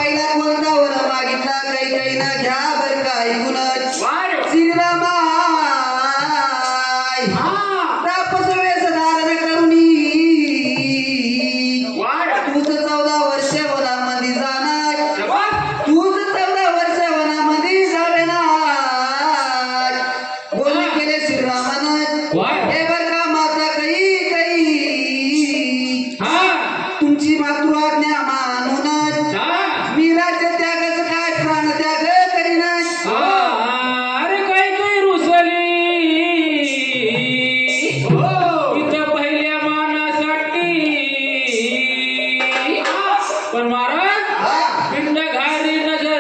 पहिला कोणतावर मागितला काही काही ना घ्या बर का ऐकून श्रीरामाय तापस वेश धारण करुणी तूच 14 वर्ष वनामध्ये जाणार तूच 14 वर्ष वनामध्ये जाणार बोलणे केले श्रीरामानं हे बर का माता काही काही तुमची मातृआज्ञा मानून मी राज्य त्यागच काय प्राण त्याग करीन अरे काय काय रुसली इथं पहिल्या मानासाठी पण महाराज पिंड घारी नजर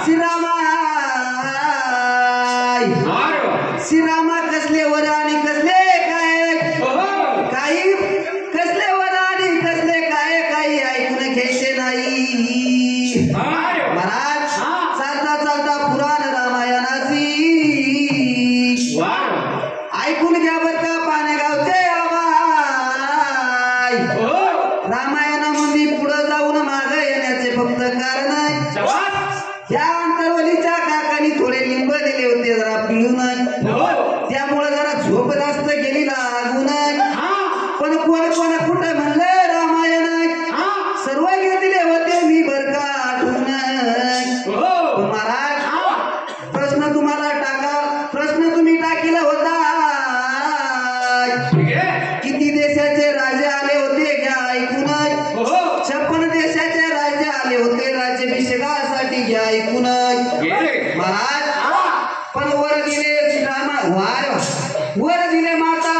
श्रीरामाय श्रीरामा कसले वर आणि कसले काय काही कसले वर आणि कसले काय काही ऐकून घ्यायचे नाही महाराज चालता चालता पुराण रामायणाची ऐकून घ्या बर का पाण्यागावचे आबाई रामायणामध्ये पुढे जाऊन मागे येण्याचे फक्त कारण आहे या अंतरवलीच्या काकांनी थोडे लिंब दिले होते जरा पिळून त्यामुळे जरा झोप जास्त गेली लागून पण कोण कोण कुठं म्हणलं रामायण सर्व घेतले होते मी बर का आठवून महाराज प्रश्न तुम्हाला प्रश्न तुम्ही टाकीला होता किती देशाचे राजे आले होते घ्या ऐकून 56 देशाचे राजे आले होते राज्याभिषेकासाठी घ्या ऐकून महाराज पण वर दिले वर दिले माता